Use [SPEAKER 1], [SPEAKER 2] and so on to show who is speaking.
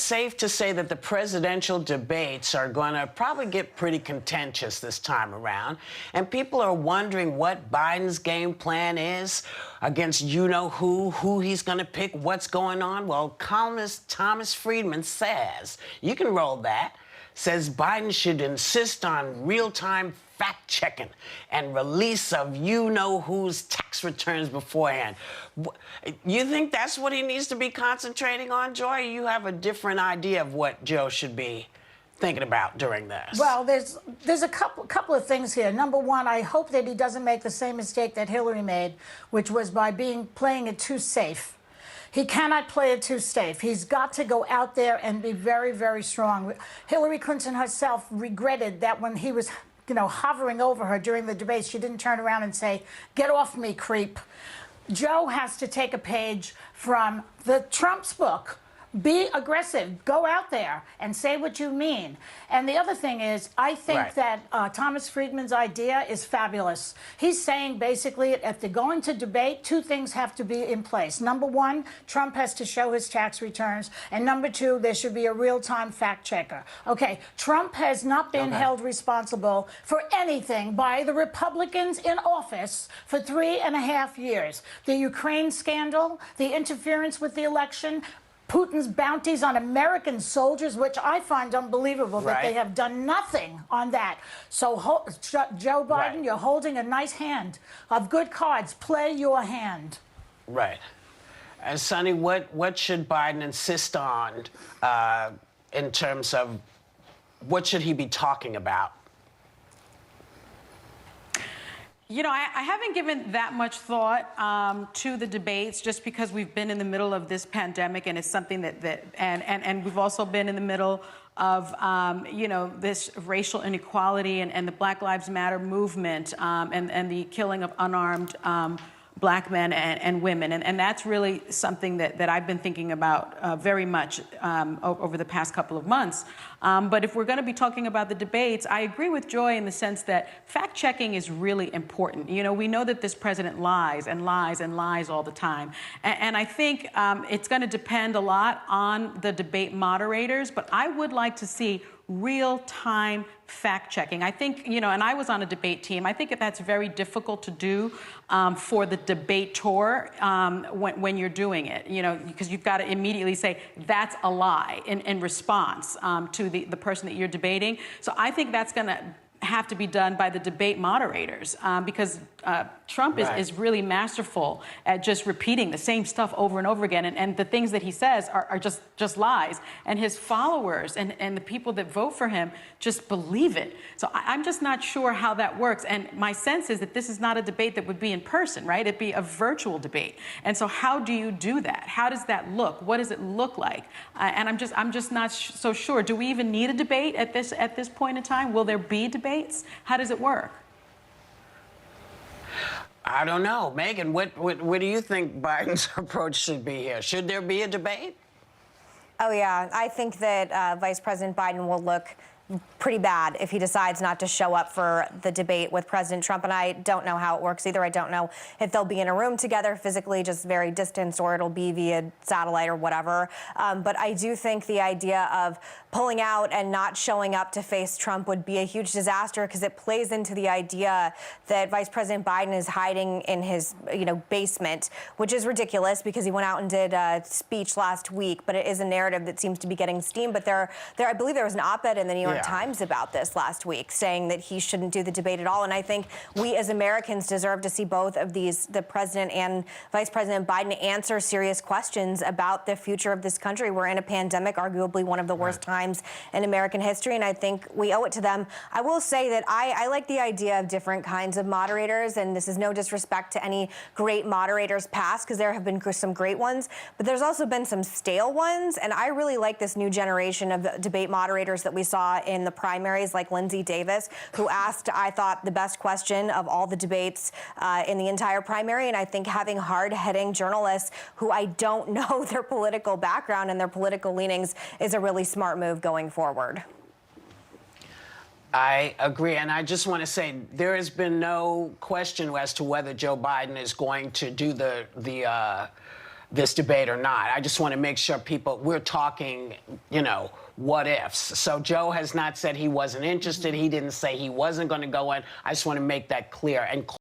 [SPEAKER 1] safe to say that the presidential debates are going to probably get pretty contentious this time around? And people are wondering what Biden's game plan is against you-know-who he's going to pick, what's going on. Well, columnist Thomas Friedman says, you can roll that, says Biden should insist on real-time fact-checking and release of you-know-who's tax returns beforehand. You think that's what he needs to be concentrating on, Joy? Or you have a different idea of what Joe should be thinking about during this?
[SPEAKER 2] Well, there's a couple of things here. Number one, I hope that he doesn't make the same mistake that Hillary made, which was by playing it too safe. He cannot play it too safe. He's got to go out there and be very, very strong. Hillary Clinton herself regretted that when he was, hovering over her during the debate, she didn't turn around and say, "Get off me, creep." Joe has to take a page from the Trump's book. Be aggressive. Go out there and say what you mean. And the other thing is, I think that Thomas Friedman's idea is fabulous. He's saying basically, if they're going to debate, two things have to be in place. Number one, Trump has to show his tax returns. And number two, there should be a real-time fact checker. Okay, Trump has not been held responsible for anything by the Republicans in office for 3.5 years. The Ukraine scandal, the interference with the election, Putin's bounties on American soldiers, which I find unbelievable that they have done nothing on that. So, Joe Biden, you're holding a nice hand of good cards. Play your hand.
[SPEAKER 1] Right. And Sonny, what should Biden insist on in terms of what should he be talking about?
[SPEAKER 3] I haven't given that much thought to the debates just because we've been in the middle of this pandemic, and it's something and we've also been in the middle of, this racial inequality and the Black Lives Matter movement and the killing of unarmed Black men and women. And that's really something that I've been thinking about very much over the past couple of months. But if we're going to be talking about the debates, I agree with Joy in the sense that fact-checking is really important. We know that this president lies and lies and lies all the time. And I think it's going to depend a lot on the debate moderators, but I would like to see real-time fact-checking. I think, and I was on a debate team. I think that's very difficult to do for the debater when you're doing it, because you've got to immediately say, that's a lie in response to the person that you're debating. So I think that's going to have to be done by the debate moderators because Trump is really masterful at just repeating the same stuff over and over again. And the things that he says are just lies. And his followers and the people that vote for him just believe it. So I'm just not sure how that works. And my sense is that this is not a debate that would be in person, right? It'd be a virtual debate. And so how do you do that? How does that look? What does it look like? And I'm just not so sure. Do we even need a debate at this point in time? Will there be debates? How does it work?
[SPEAKER 1] I don't know. Megan, what do you think Biden's approach should be here? Should there be a debate?
[SPEAKER 4] Oh, yeah. I think that Vice President Biden will look pretty bad if he decides not to show up for the debate with President Trump. And I don't know how it works either. I don't know if they'll be in a room together physically, just very distanced, or it'll be via satellite or whatever. But I do think the idea of pulling out and not showing up to face Trump would be a huge disaster because it plays into the idea that Vice President Biden is hiding in his, basement, which is ridiculous because he went out and did a speech last week. But it is a narrative that seems to be getting steam. But I believe there was an op-ed in the New York Times about this last week, saying that he shouldn't do the debate at all. And I think we as Americans deserve to see both of these, the president and Vice President Biden, answer serious questions about the future of this country. We're in a pandemic, arguably one of the worst times in American history, and I think we owe it to them. I will say that I like the idea of different kinds of moderators, and this is no disrespect to any great moderators past, because there have been some great ones, but there's also been some stale ones, and I really like this new generation of debate moderators that we saw in the primaries, like Lindsey Davis, who asked, I thought, the best question of all the debates in the entire primary. And I think having hard-hitting journalists who I don't know their political background and their political leanings is a really smart move going forward.
[SPEAKER 1] I agree, and I just want to say there has been no question as to whether Joe Biden is going to do the this debate or not. I just want to make sure we're talking, what ifs. So Joe has not said he wasn't interested. He didn't say he wasn't going to go in. I just want to make that clear. And